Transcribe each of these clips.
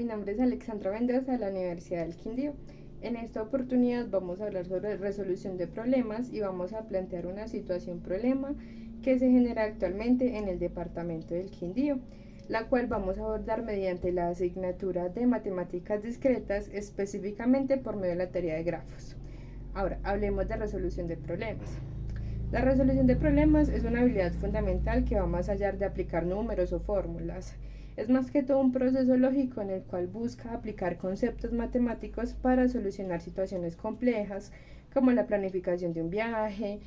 mi nombre es Alexandra Mendoza de la Universidad del Quindío. En esta oportunidad vamos a hablar sobre resolución de problemas y vamos a plantear una situación problema que se genera actualmente en el departamento del Quindío, la cual vamos a abordar mediante la asignatura de matemáticas discretas, específicamente por medio de la teoría de grafos. Ahora, hablemos de resolución de problemas. La resolución de problemas es una habilidad fundamental que va más allá de aplicar números o fórmulas. Es más que todo un proceso lógico en el cual busca aplicar conceptos matemáticos para solucionar situaciones complejas, como la planificación de un viaje.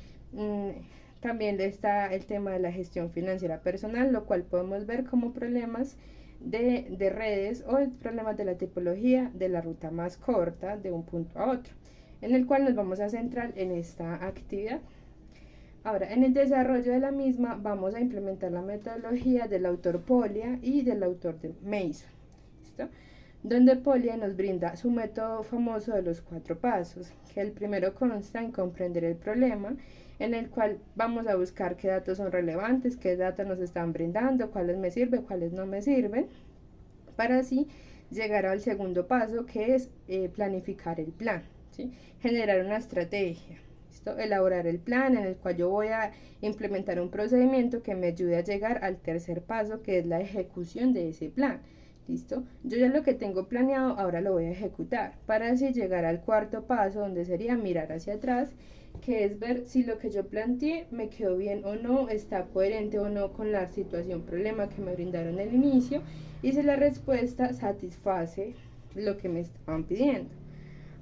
También está el tema de la gestión financiera personal, lo cual podemos ver como problemas de redes o problemas de la tipología de la ruta más corta de un punto a otro, en el cual nos vamos a centrar en esta actividad. Ahora, en el desarrollo de la misma vamos a implementar la metodología del autor Polya y del autor de Mason, ¿listo? Donde Polya nos brinda su método famoso de los 4 pasos, que el primero consta en comprender el problema, en el cual vamos a buscar qué datos son relevantes, qué datos nos están brindando, cuáles me sirven, cuáles no me sirven, para así llegar al segundo paso, que es planificar el plan, ¿sí? Generar una estrategia. Elaborar el plan en el cual yo voy a implementar un procedimiento que me ayude a llegar al tercer paso, que es la ejecución de ese plan. ¿Listo? Yo ya lo que tengo planeado ahora lo voy a ejecutar para así llegar al cuarto paso, donde sería mirar hacia atrás, que es ver si lo que yo planteé me quedó bien o no, está coherente o no con la situación problema que me brindaron al inicio y si la respuesta satisface lo que me estaban pidiendo.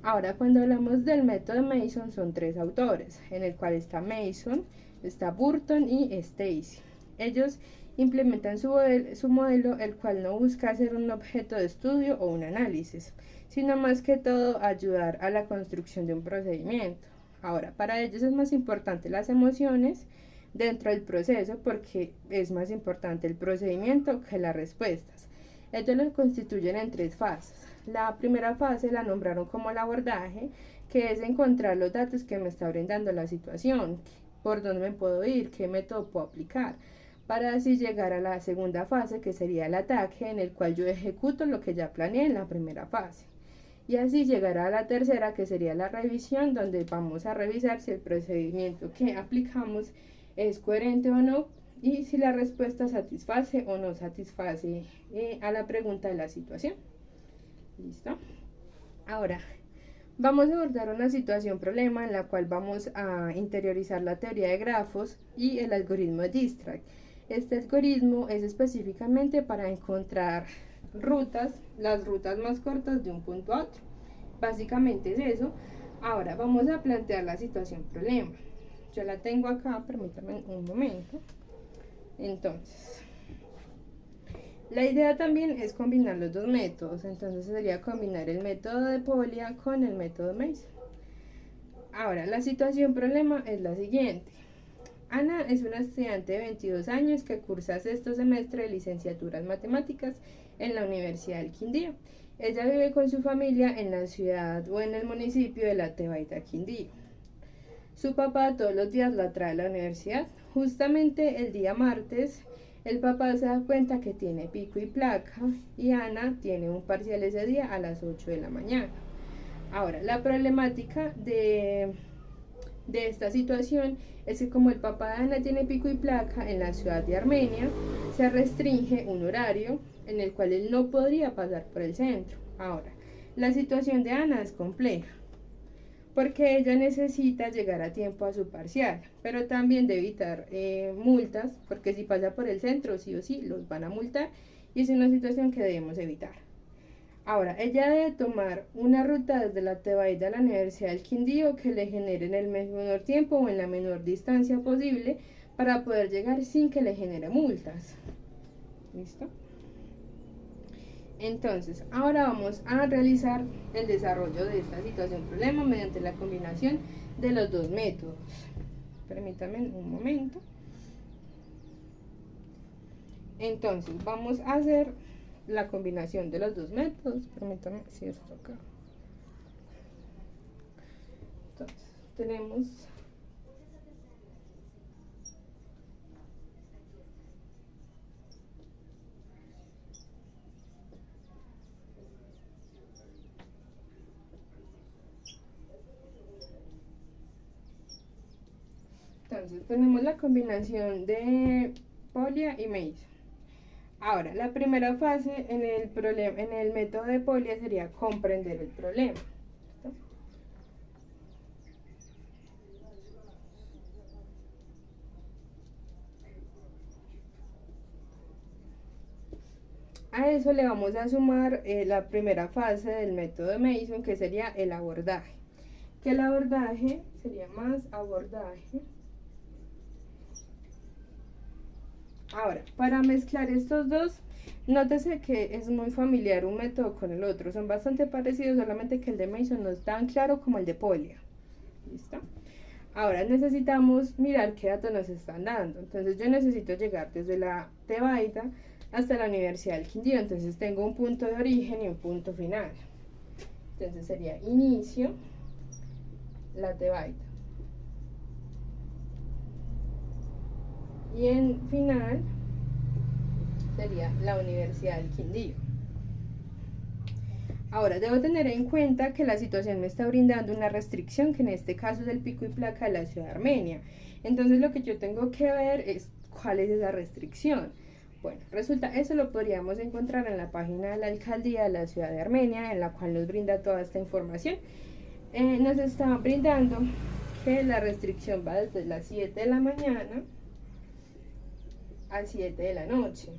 Ahora, cuando hablamos del método Mason, son 3 autores, en el cual está Mason, está Burton y Stacy. Ellos implementan su modelo, el cual no busca hacer un objeto de estudio o un análisis, sino más que todo ayudar a la construcción de un procedimiento. Ahora, para ellos es más importante las emociones dentro del proceso porque es más importante el procedimiento que las respuestas. Ellos lo constituyen en 3 fases. La primera fase la nombraron como el abordaje, que es encontrar los datos que me está brindando la situación, por dónde me puedo ir, qué método puedo aplicar, para así llegar a la segunda fase, que sería el ataque, en el cual yo ejecuto lo que ya planeé en la primera fase. Y así llegará a la tercera, que sería la revisión, donde vamos a revisar si el procedimiento que aplicamos es coherente o no y si la respuesta satisface o no satisface a la pregunta de la situación. ¿Listo? Ahora, vamos a abordar una situación problema en la cual vamos a interiorizar la teoría de grafos y el algoritmo de Distract. Este algoritmo es específicamente para encontrar las rutas más cortas de un punto a otro. Básicamente es eso. Ahora vamos a plantear la situación problema. Yo la tengo acá, permítanme un momento. Entonces, la idea también es combinar los dos métodos, entonces sería combinar el método de Polya con el método Mason. Ahora, la situación problema es la siguiente. Ana es una estudiante de 22 años que cursa sexto semestre de licenciatura en matemáticas en la Universidad del Quindío. Ella vive con su familia en la ciudad o en el municipio de La Tebaida, Quindío. Su papá todos los días la trae a la universidad. Justamente el día martes, el papá se da cuenta que tiene pico y placa y Ana tiene un parcial ese día a las 8 de la mañana. Ahora, la problemática de esta situación es que como el papá de Ana tiene pico y placa en la ciudad de Armenia, se restringe un horario en el cual él no podría pasar por el centro. Ahora, la situación de Ana es compleja porque ella necesita llegar a tiempo a su parcial, pero también de evitar multas, porque si pasa por el centro sí o sí los van a multar y es una situación que debemos evitar. Ahora, ella debe tomar una ruta desde la Tebaida a la Universidad del Quindío que le genere en el menor tiempo o en la menor distancia posible para poder llegar sin que le genere multas. ¿Listo? Entonces, ahora vamos a realizar el desarrollo de esta situación problema mediante la combinación de los dos métodos. Permítanme un momento. Entonces, vamos a hacer la combinación de los dos métodos. Permítanme si esto acá. Entonces, tenemos Entonces tenemos la combinación de Polia y Mason. Ahora, la primera fase en el método de Polia sería comprender el problema. ¿Listo? A eso le vamos a sumar la primera fase del método de Mason, que sería el abordaje. Que el abordaje sería más abordaje. Ahora, para mezclar estos dos, nótese que es muy familiar un método con el otro. Son bastante parecidos, solamente que el de Mason no es tan claro como el de Polia. ¿Listo? Ahora necesitamos mirar qué datos nos están dando. Entonces yo necesito llegar desde la Tebaida hasta la Universidad del Quindío. Entonces tengo un punto de origen y un punto final. Entonces sería inicio, la Tebaida. Y en final sería la Universidad del Quindío. Ahora, debo tener en cuenta que la situación me está brindando una restricción, que en este caso es el pico y placa de la ciudad de Armenia. Entonces, lo que yo tengo que ver es cuál es esa restricción. Bueno, resulta, eso lo podríamos encontrar en la página de la alcaldía de la ciudad de Armenia, en la cual nos brinda toda esta información. Nos está brindando que la restricción va desde las 7 de la mañana a 7 de la noche.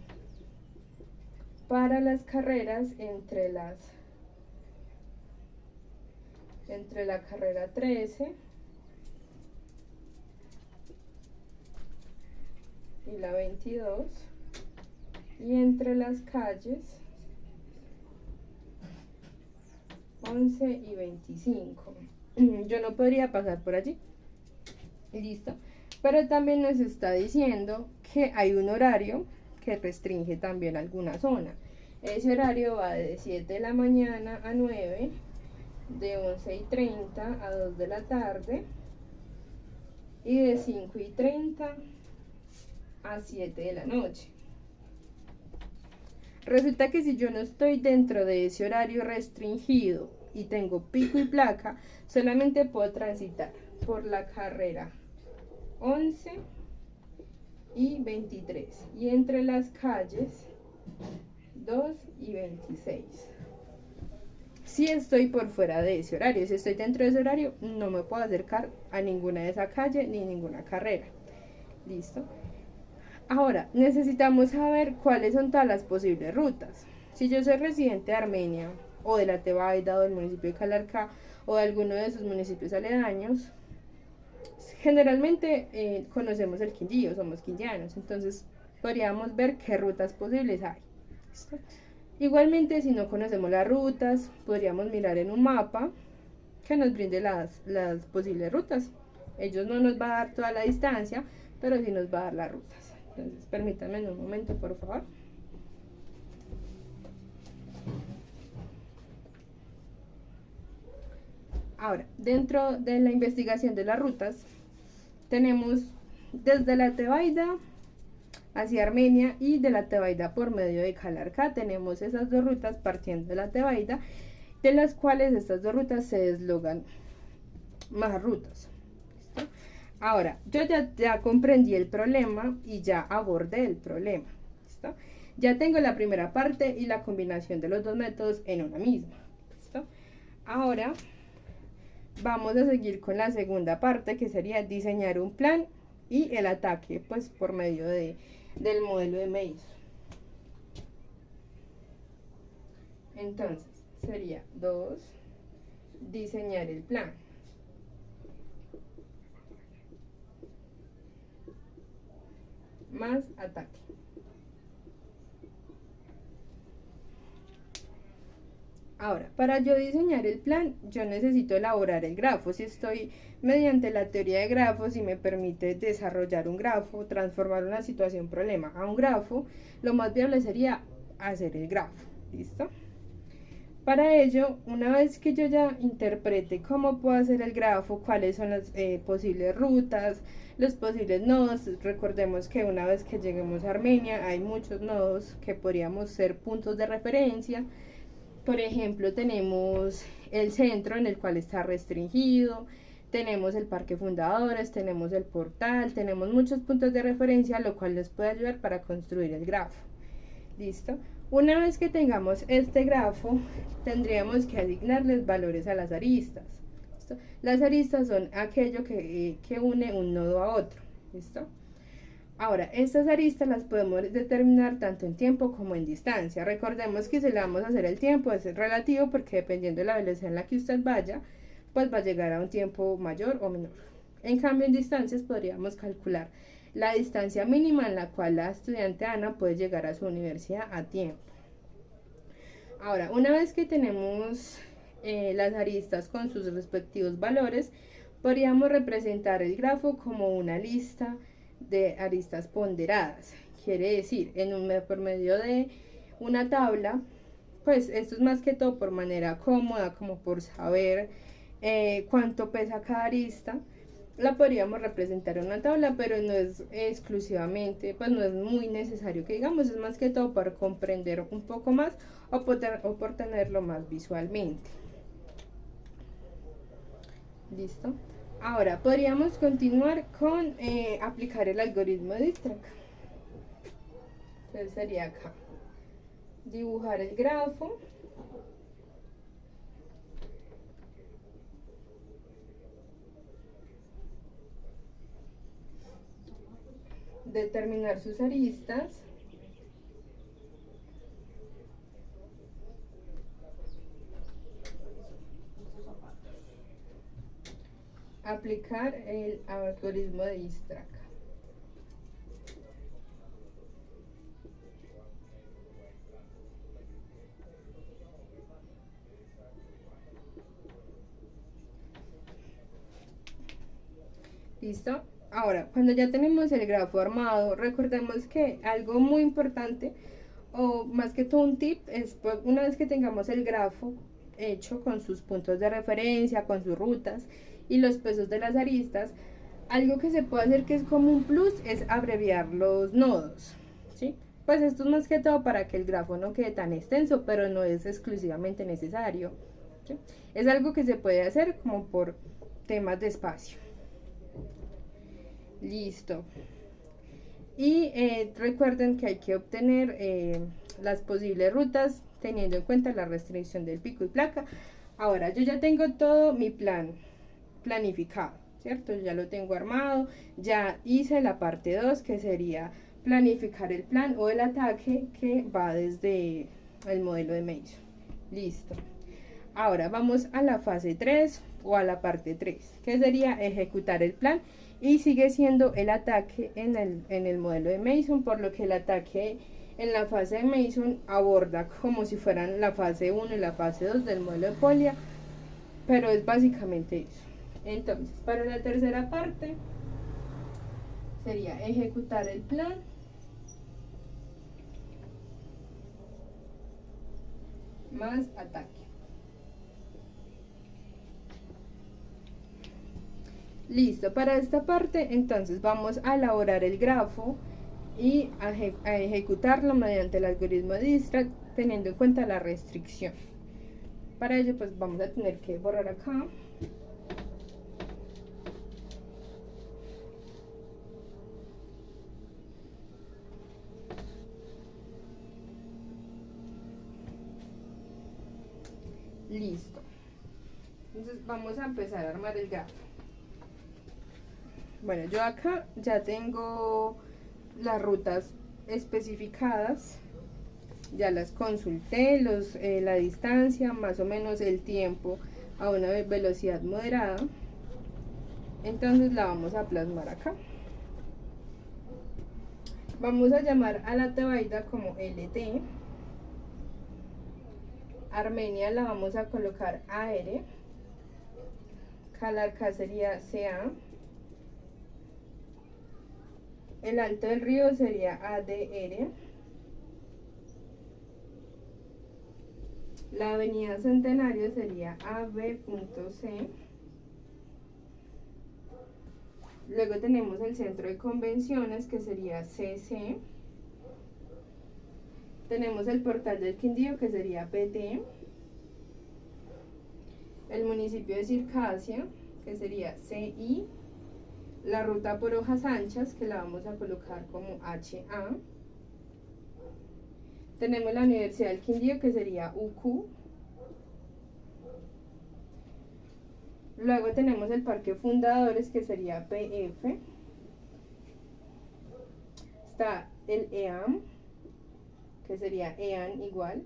Para las carreras entre la carrera 13 y la 22, y entre las calles 11 y 25. Yo no podría pasar por allí. Listo. Pero también nos está diciendo que hay un horario que restringe también alguna zona. Ese horario va de 7 de la mañana a 9, de 11:30 a 2 de la tarde y de 5:30 a 7 de la noche. Resulta que si yo no estoy dentro de ese horario restringido y tengo pico y placa, solamente puedo transitar por la carrera 11 y 23 y entre las calles 2 y 26. Si estoy por fuera de ese horario, si estoy dentro de ese horario, no me puedo acercar a ninguna de esa calle ni ninguna carrera. ¿Listo? Ahora, necesitamos saber cuáles son todas las posibles rutas. Si yo soy residente de Armenia, o de la Tebaida, o del municipio de Calarcá, o de alguno de sus municipios aledaños, generalmente conocemos el Quindío, somos quindianos, entonces podríamos ver qué rutas posibles hay. ¿Listo? Igualmente, si no conocemos las rutas, podríamos mirar en un mapa que nos brinde las posibles rutas. Ellos no nos va a dar toda la distancia, pero sí nos va a dar las rutas. Entonces, permítanme un momento, por favor. Ahora, dentro de la investigación de las rutas, tenemos desde la Tebaida hacia Armenia y de la Tebaida por medio de Calarcá. Tenemos esas dos rutas partiendo de la Tebaida, de las cuales estas dos rutas se deslogan más rutas. ¿Listo? Ahora, yo ya comprendí el problema y ya abordé el problema. ¿Listo? Ya tengo la primera parte y la combinación de los dos métodos en una misma. ¿Listo? Ahora vamos a seguir con la segunda parte, que sería diseñar un plan y el ataque, pues por medio del modelo de Mason. Entonces sería 2, diseñar el plan. Más ataque. Ahora, para yo diseñar el plan, yo necesito elaborar el grafo. Si estoy mediante la teoría de grafos y me permite desarrollar un grafo, transformar una situación problema a un grafo, lo más viable sería hacer el grafo. ¿Listo? Para ello, una vez que yo ya interprete cómo puedo hacer el grafo, cuáles son las posibles rutas, los posibles nodos, recordemos que una vez que lleguemos a Armenia hay muchos nodos que podríamos ser puntos de referencia. Por ejemplo, tenemos el centro en el cual está restringido, tenemos el Parque Fundadores, tenemos el portal, tenemos muchos puntos de referencia, lo cual nos puede ayudar para construir el grafo. ¿Listo? Una vez que tengamos este grafo, tendríamos que asignarles valores a las aristas. ¿Listo? Las aristas son aquello que une un nodo a otro. ¿Listo? Ahora, estas aristas las podemos determinar tanto en tiempo como en distancia. Recordemos que si le vamos a hacer el tiempo es relativo, porque dependiendo de la velocidad en la que usted vaya, pues va a llegar a un tiempo mayor o menor. En cambio, en distancias podríamos calcular la distancia mínima en la cual la estudiante Ana puede llegar a su universidad a tiempo. Ahora, una vez que tenemos las aristas con sus respectivos valores, podríamos representar el grafo como una lista de aristas ponderadas. Quiere decir, por medio de una tabla, pues esto es más que todo por manera cómoda, como por saber cuánto pesa cada arista. La podríamos representar en una tabla, pero no es exclusivamente, pues no es muy necesario que digamos, es más que todo para comprender un poco más o por tenerlo más visualmente. ¿Listo? Ahora podríamos continuar con aplicar el algoritmo de Dirac. Entonces sería acá dibujar el grafo, determinar sus aristas, aplicar el algoritmo de Dirac. ¿Listo? Ahora, cuando ya tenemos el grafo armado, recordemos que algo muy importante, o más que todo un tip, es pues, una vez que tengamos el grafo hecho con sus puntos de referencia, con sus rutas y los pesos de las aristas, algo que se puede hacer que es como un plus es abreviar los nodos, ¿sí? Pues esto es más que todo para que el grafo no quede tan extenso, pero no es exclusivamente necesario, ¿sí? Es algo que se puede hacer como por temas de espacio. Listo. Y recuerden que hay que obtener las posibles rutas teniendo en cuenta la restricción del pico y placa. Ahora, yo ya tengo todo mi plan planificado, ¿cierto? Ya lo tengo armado, ya hice la parte 2, que sería planificar el plan o el ataque que va desde el modelo de Mason. Listo. Ahora vamos a la fase 3 o a la parte 3, que sería ejecutar el plan, y sigue siendo el ataque en el modelo de Mason, por lo que el ataque en la fase de Mason aborda como si fueran la fase 1 y la fase 2 del modelo de Polya, pero es básicamente eso. Entonces, para la tercera parte sería ejecutar el plan, más ataque. Listo, para esta parte entonces vamos a elaborar el grafo y a ejecutarlo mediante el algoritmo de Dirac, teniendo en cuenta la restricción. Para ello pues vamos a tener que borrar acá. Listo. Entonces vamos a empezar a armar el grafo. Bueno, yo acá ya tengo las rutas especificadas, ya las consulté, la distancia, más o menos el tiempo a una velocidad moderada. Entonces la vamos a plasmar acá. Vamos a llamar a la Tebaida como LT. Armenia la vamos a colocar AR. Calarcá sería CA. El Alto del Río sería ADR. La Avenida Centenario sería AB.C. Luego tenemos el Centro de Convenciones, que sería CC. Tenemos el Portal del Quindío, que sería PT. El municipio de Circasia que sería CI, la ruta por hojas anchas, que la vamos a colocar como HA. Tenemos la Universidad del Quindío, que sería UQ. Luego tenemos el Parque Fundadores, que sería PF. Está el EAM, que sería EAN igual.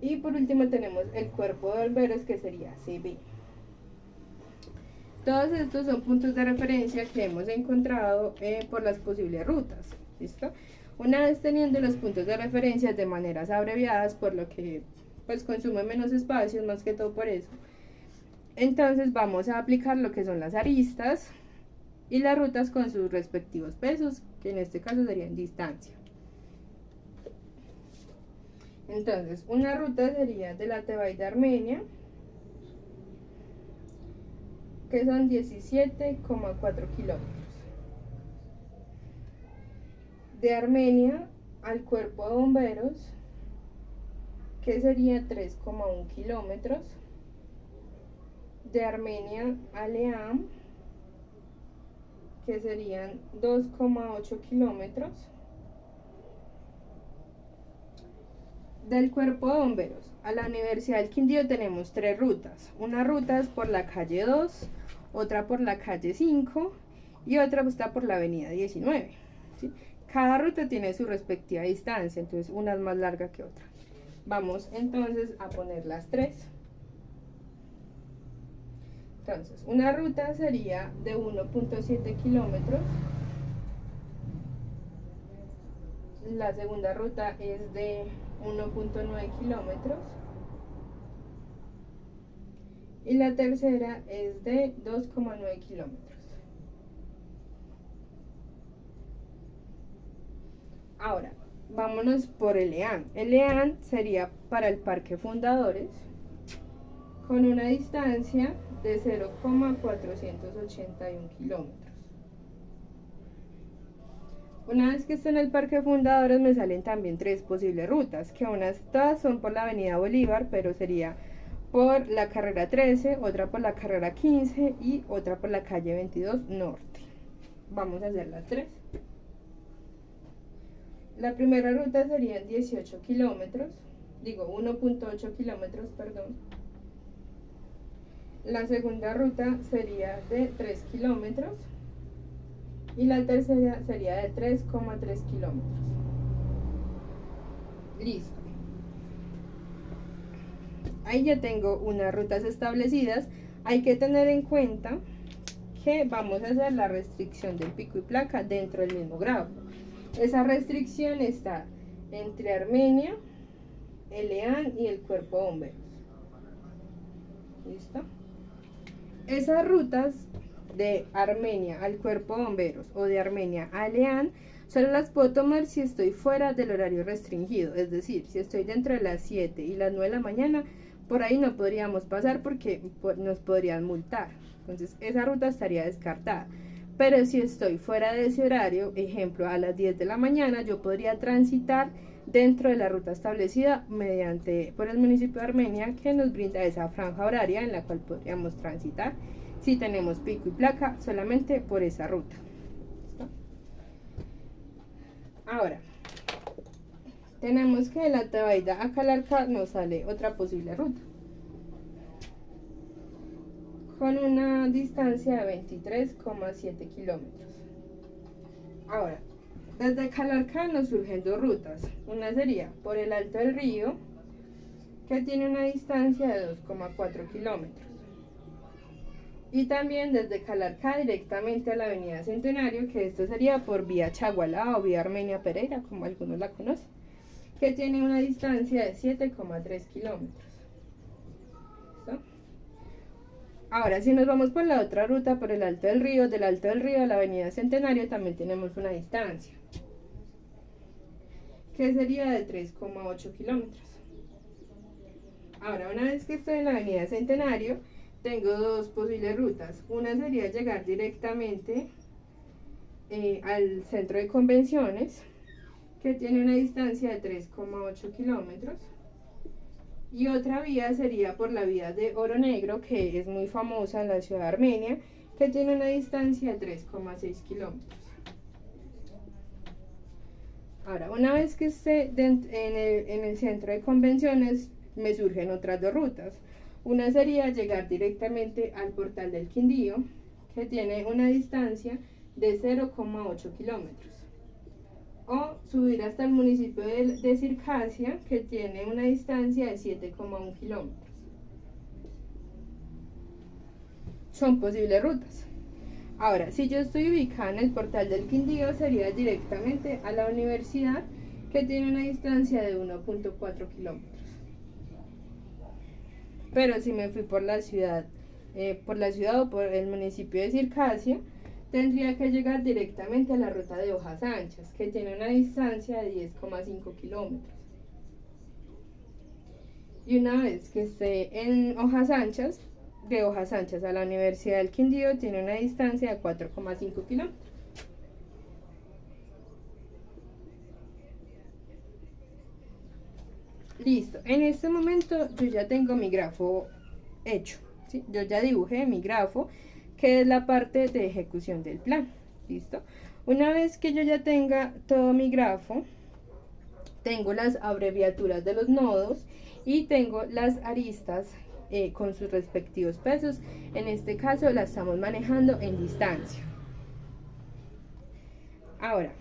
Y por último tenemos el Cuerpo de Bomberos, que sería CB. Todos estos son puntos de referencia que hemos encontrado por las posibles rutas. ¿Listo? Una vez teniendo los puntos de referencia de maneras abreviadas, por lo que pues consume menos espacios, más que todo por eso, entonces vamos a aplicar lo que son las aristas y las rutas con sus respectivos pesos, que en este caso serían distancia. Entonces, una ruta sería de la Tebaida a Armenia, que son 17,4 kilómetros. De Armenia al Cuerpo de Bomberos, que sería 3,1 kilómetros. De Armenia al EAM, que serían 2,8 kilómetros. Del Cuerpo de Bomberos a la Universidad del Quindío tenemos 3 rutas. Una ruta es por la calle 2, otra por la calle 5 y otra está por la avenida 19. ¿Sí? Cada ruta tiene su respectiva distancia, entonces una es más larga que otra. Vamos entonces a poner las 3. Entonces, una ruta sería de 1,7 kilómetros. La segunda ruta es de 1,9 kilómetros. Y la tercera es de 2,9 kilómetros. Ahora, vámonos por el EAN. El EAN sería para el Parque Fundadores, con una distancia de 0,481 kilómetros. Una vez que esté en el Parque Fundadores me salen también 3 posibles rutas, que todas son por la avenida Bolívar, pero sería por la carrera 13, otra por la carrera 15 y otra por la calle 22 Norte. Vamos a hacer las 3. La primera ruta sería 18 kilómetros, digo 1,8 kilómetros, perdón. La segunda ruta sería de 3 kilómetros y la tercera sería de 3,3 kilómetros. Listo. Ahí ya tengo unas rutas establecidas. Hay que tener en cuenta que vamos a hacer la restricción del pico y placa dentro del mismo grado. Esa restricción está entre Armenia, el EAN y el Cuerpo de Bomberos. ¿Listo? Esas rutas de Armenia al Cuerpo de Bomberos o de Armenia al EAN solo las puedo tomar si estoy fuera del horario restringido, es decir, si estoy dentro de las 7 y las 9 de la mañana, por ahí no podríamos pasar porque nos podrían multar. Entonces esa ruta estaría descartada. Pero si estoy fuera de ese horario, ejemplo a las 10 de la mañana, yo podría transitar dentro de la ruta establecida por el municipio de Armenia, que nos brinda esa franja horaria en la cual podríamos transitar si tenemos pico y placa solamente por esa ruta. ¿Listo? Ahora, tenemos que de la Tebaida a Calarcá nos sale otra posible ruta con una distancia de 23,7 kilómetros. Ahora, desde Calarcá nos surgen 2 rutas. Una sería por el Alto del Río, que tiene una distancia de 2,4 kilómetros. Y también desde Calarcá directamente a la avenida Centenario, que esto sería por vía Chagualá o vía Armenia Pereira, como algunos la conocen, que tiene una distancia de 7,3 kilómetros. ¿Listo? Ahora, si nos vamos por la otra ruta, por el Alto del Río, del Alto del Río a la avenida Centenario también tenemos una distancia, que sería de 3,8 kilómetros. Ahora, una vez que estoy en la avenida Centenario, tengo 2 posibles rutas. Una sería llegar directamente al centro de convenciones, que tiene una distancia de 3,8 kilómetros. Y otra vía sería por la vía de Oro Negro, que es muy famosa en la ciudad de Armenia, que tiene una distancia de 3,6 kilómetros. Ahora, una vez que esté en el centro de convenciones, me surgen otras dos rutas. Una sería llegar directamente al Portal del Quindío, que tiene una distancia de 0,8 kilómetros. O subir hasta el municipio de Circasia, que tiene una distancia de 7,1 kilómetros. Son posibles rutas. Ahora, si yo estoy ubicada en el Portal del Quindío, sería directamente a la universidad, que tiene una distancia de 1,4 kilómetros. Pero si me fui por la ciudad o por el municipio de Circasia, tendría que llegar directamente a la ruta de Hojas Anchas, que tiene una distancia de 10,5 kilómetros. Y una vez que esté en Hojas Anchas, de Hojas Anchas a la Universidad del Quindío tiene una distancia de 4,5 kilómetros. Listo, en este momento yo ya tengo mi grafo hecho, ¿sí? Yo ya dibujé mi grafo, que es la parte de ejecución del plan. Listo. Una vez que yo ya tenga todo mi grafo, tengo las abreviaturas de los nodos y tengo las aristas con sus respectivos pesos. En este caso la estamos manejando en distancia. Ahora,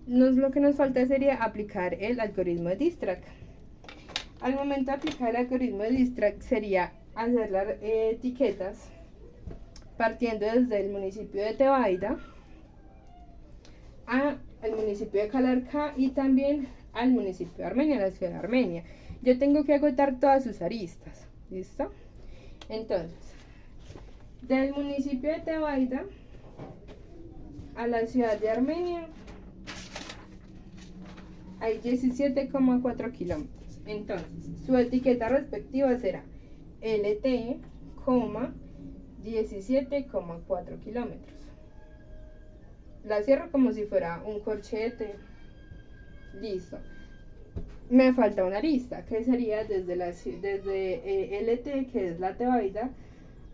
lo que nos falta sería aplicar el algoritmo de Dirac. Al momento de aplicar el algoritmo de Dirac sería hacer las etiquetas partiendo desde el municipio de Tebaida al municipio de Calarcá y también al municipio de Armenia, la ciudad de Armenia. Yo tengo que agotar todas sus aristas. ¿Listo? Entonces, del municipio de Tebaida a la ciudad de Armenia hay 17,4 kilómetros. Entonces, su etiqueta respectiva será LT, 17,4 kilómetros. La cierro como si fuera un corchete. Listo. Me falta una arista, que sería desde LT, que es la Tebaida,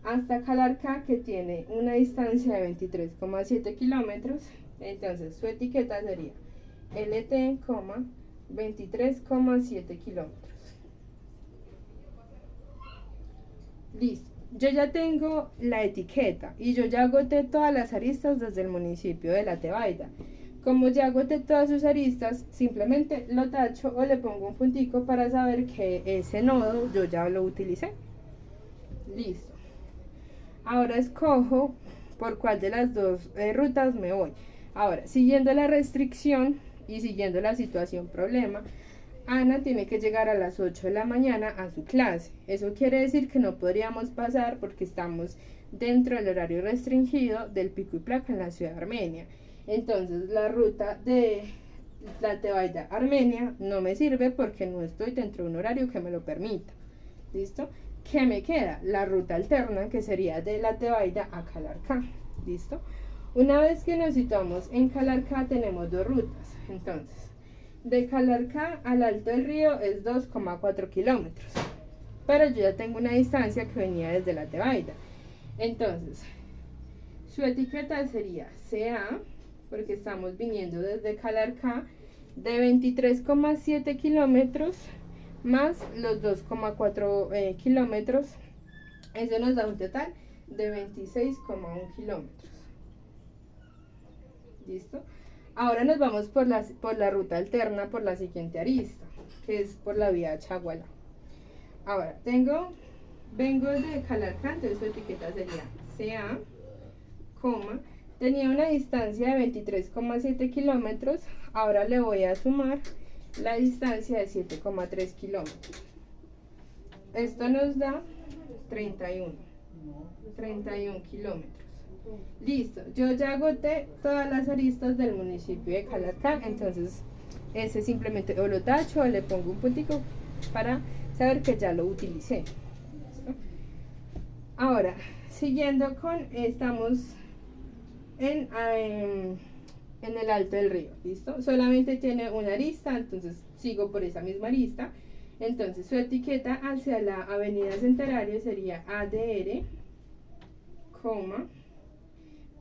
hasta Calarcá, que tiene una distancia de 23,7 kilómetros. Entonces su etiqueta sería LT, 23,7 kilómetros. Listo. Yo ya tengo la etiqueta y yo ya agoté todas las aristas desde el municipio de la Tebaida. Como ya agoté todas sus aristas, simplemente lo tacho o le pongo un puntico para saber que ese nodo yo ya lo utilicé. Listo. Ahora escojo por cuál de las dos rutas me voy. Ahora, siguiendo la restricción y siguiendo la situación problema, Ana tiene que llegar a las 8 de la mañana a su clase. Eso quiere decir que no podríamos pasar porque estamos dentro del horario restringido del pico y placa en la ciudad de Armenia. Entonces la ruta de la Tebaida Armenia no me sirve porque no estoy dentro de un horario que me lo permita. ¿Listo? ¿Qué me queda? La ruta alterna, que sería de la Tebaida a Calarcá. ¿Listo? Una vez que nos situamos en Calarcá tenemos dos rutas. Entonces, de Calarcá al Alto del Río es 2,4 kilómetros. Pero yo ya tengo una distancia que venía desde la Tebaida. Entonces, su etiqueta sería CA, porque estamos viniendo desde Calarcá, de 23,7 kilómetros más los 2,4 kilómetros. Eso nos da un total de 26,1 kilómetros. ¿Listo? Ahora nos vamos por la ruta alterna, por la siguiente arista, que es por la vía Chaguala. Ahora, vengo de Calarcá, entonces su etiqueta sería CA, tenía una distancia de 23,7 kilómetros, ahora le voy a sumar la distancia de 7,3 kilómetros. Esto nos da 31 kilómetros. Listo, yo ya agoté todas las aristas del municipio de Calarcá, entonces ese simplemente o lo tacho o le pongo un puntico para saber que ya lo utilicé. ¿Listo? Ahora, siguiendo estamos en el Alto del Río, ¿listo? Solamente tiene una arista, entonces sigo por esa misma arista. Entonces su etiqueta hacia la avenida Centenario sería ADR,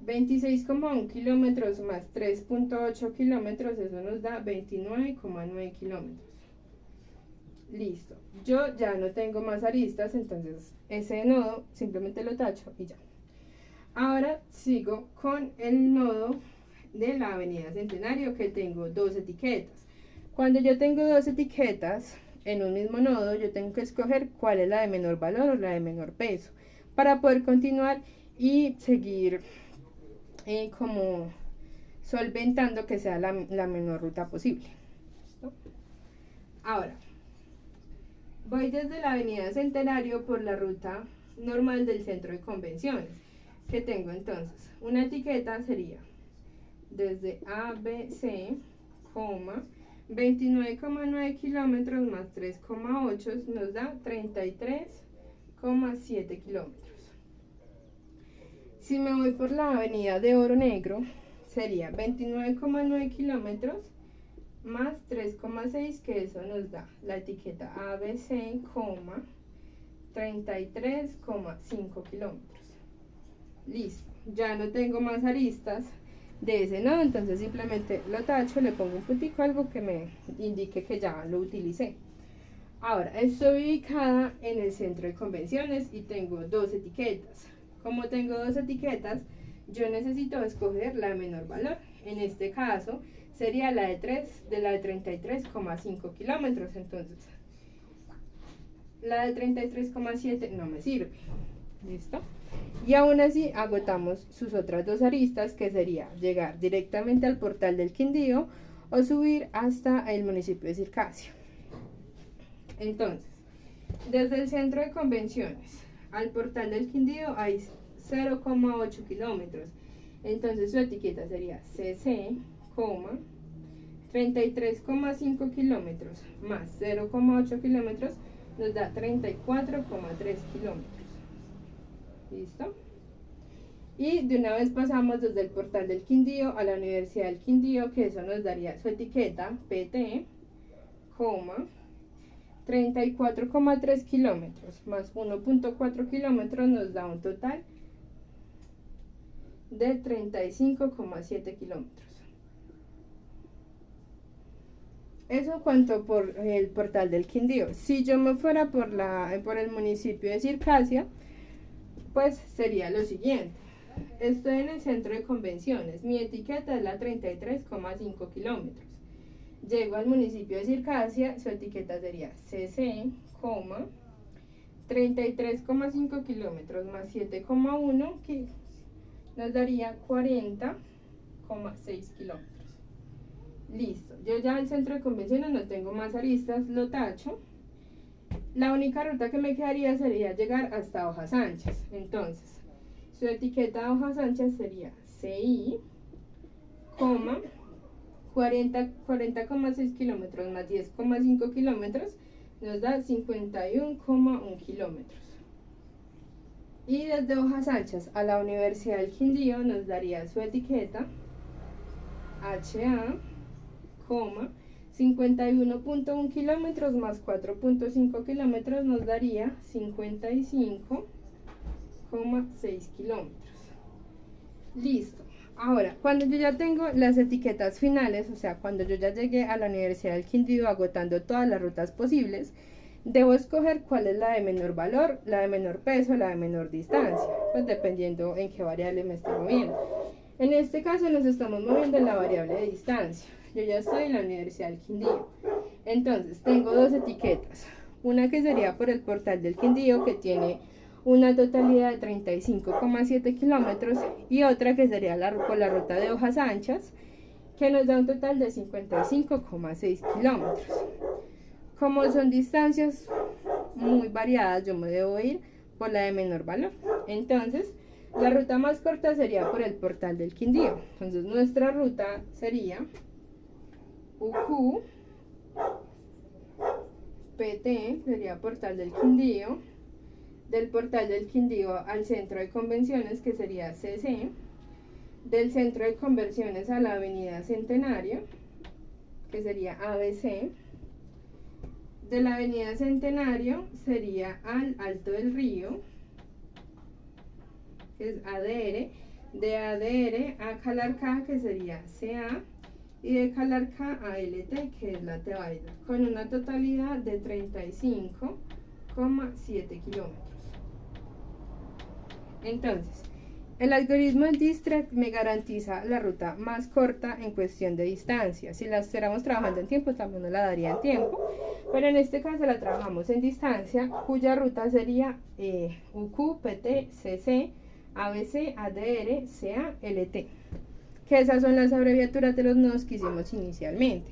26,1 kilómetros más 3,8 kilómetros, eso nos da 29,9 kilómetros. Listo, yo ya no tengo más aristas, entonces ese nodo simplemente lo tacho y ya. Ahora sigo con el nodo de la avenida Centenario, que tengo dos etiquetas. Cuando yo tengo dos etiquetas en un mismo nodo, yo tengo que escoger cuál es la de menor valor o la de menor peso para poder continuar y seguir como solventando que sea la menor ruta posible. ¿Listo? Ahora, voy desde la avenida Centenario por la ruta normal del centro de convenciones, que tengo entonces una etiqueta sería desde ABC, 29,9 kilómetros más 3,8 nos da 33,7 kilómetros. Si me voy por la avenida de Oro Negro, sería 29,9 kilómetros más 3,6, que eso nos da la etiqueta ABC, 33,5 kilómetros. Listo, ya no tengo más aristas de ese nodo, entonces simplemente lo tacho, le pongo un puntico, algo que me indique que ya lo utilicé. Ahora, estoy ubicada en el centro de convenciones y tengo dos etiquetas. Como tengo dos etiquetas, yo necesito escoger la de menor valor. En este caso sería la de 33,5 kilómetros. Entonces la de 33,7 no me sirve. ¿Listo? Y aún así agotamos sus otras dos aristas, que sería llegar directamente al portal del Quindío o subir hasta el municipio de Circasia. Entonces, desde el centro de convenciones al portal del Quindío hay 0,8 kilómetros. Entonces su etiqueta sería CC, 33,5 kilómetros más 0,8 kilómetros nos da 34,3 kilómetros. ¿Listo? Y de una vez pasamos desde el portal del Quindío a la Universidad del Quindío, que eso nos daría su etiqueta PT, 34,3 kilómetros más 1,4 kilómetros nos da un total de 35,7 kilómetros. Eso cuanto por el portal del Quindío. Si yo me fuera por el municipio de Circasia, pues sería lo siguiente. Estoy en el centro de convenciones, mi etiqueta es la 33,5 kilómetros. Llego al municipio de Circasia, su etiqueta sería CC, 33,5 kilómetros más 7,1, que nos daría 40,6 kilómetros. Listo, yo ya al centro de convenciones no tengo más aristas, lo tacho. La única ruta que me quedaría sería llegar hasta Hojas Anchas. Entonces, su etiqueta de Hojas Anchas sería CI, 40,6 kilómetros más 10,5 kilómetros nos da 51,1 kilómetros. Y desde Hojas Anchas a la Universidad del Quindío nos daría su etiqueta HA, 51,1 kilómetros más 4,5 kilómetros nos daría 55,6 kilómetros. Listo. Ahora, cuando yo ya tengo las etiquetas finales, o sea, cuando yo ya llegué a la Universidad del Quindío agotando todas las rutas posibles, debo escoger cuál es la de menor valor, la de menor peso, la de menor distancia, pues dependiendo en qué variable me esté moviendo. En este caso nos estamos moviendo en la variable de distancia. Yo ya estoy en la Universidad del Quindío. Entonces, tengo dos etiquetas. Una que sería por el portal del Quindío, que tiene una totalidad de 35,7 kilómetros, y otra que sería por la ruta de Hojas Anchas, que nos da un total de 55,6 kilómetros. Como son distancias muy variadas, yo me debo ir por la de menor valor. Entonces, la ruta más corta sería por el portal del Quindío. Entonces, nuestra ruta sería UQ, PT, sería portal del Quindío, del portal del Quindío al centro de convenciones, que sería CC, del centro de convenciones a la avenida Centenario, que sería ABC, de la avenida Centenario sería al Alto del Río, que es ADR, de ADR a Calarcá, que sería CA, y de Calarcá a LT, que es la Tebaida, con una totalidad de 35,7 kilómetros. Entonces, el algoritmo Distract me garantiza la ruta más corta en cuestión de distancia. Si la estuviéramos trabajando en tiempo, también nos la daría en tiempo, pero en este caso la trabajamos en distancia, cuya ruta sería UQ, PT, CC, ABC, ADR, CA, LT, que esas son las abreviaturas de los nodos que hicimos inicialmente.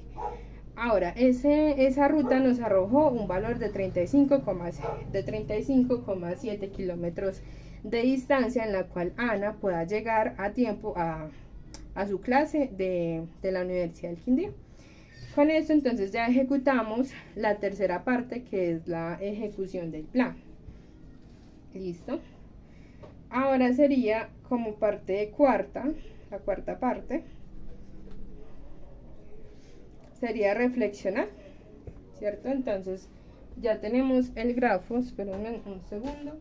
Ahora, esa ruta nos arrojó un valor de 35,7 kilómetros de distancia, en la cual Ana pueda llegar a tiempo a su clase de la Universidad del Quindío. Con esto entonces ya ejecutamos la tercera parte, que es la ejecución del plan. Listo. Ahora sería como parte de la cuarta parte, sería reflexionar, ¿cierto? Entonces ya tenemos el grafo, espérenme un segundo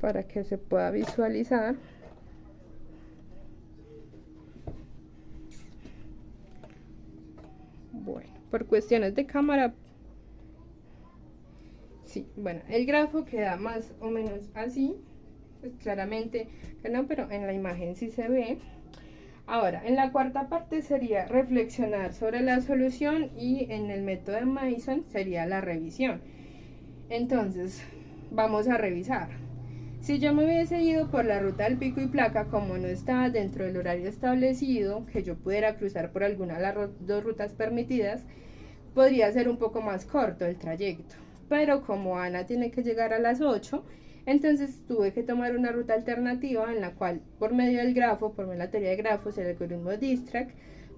para que se pueda visualizar. Bueno, por cuestiones de cámara, sí, bueno, el grafo queda más o menos así, pues claramente que no, pero en la imagen sí se ve. Ahora, en la cuarta parte sería reflexionar sobre la solución, y en el método de Mason sería la revisión. Entonces, vamos a revisar. Si yo me hubiese ido por la ruta del pico y placa, como no estaba dentro del horario establecido, que yo pudiera cruzar por alguna de las dos rutas permitidas, podría ser un poco más corto el trayecto. Pero como Ana tiene que llegar a las 8, entonces tuve que tomar una ruta alternativa, en la cual, por medio del grafo, por medio de la teoría de grafos, el algoritmo Distract,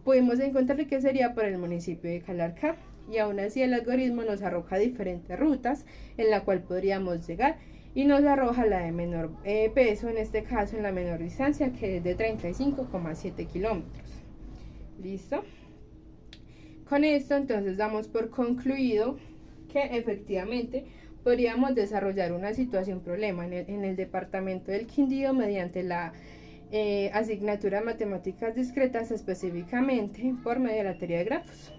pudimos encontrar que sería por el municipio de Calarcá. Y aún así el algoritmo nos arroja diferentes rutas en la cual podríamos llegar, y nos arroja la de menor peso, en este caso en la menor distancia, que es de 35,7 kilómetros. ¿Listo? Con esto entonces damos por concluido que efectivamente podríamos desarrollar una situación problema en el departamento del Quindío mediante la asignatura de matemáticas discretas, específicamente por medio de la teoría de grafos.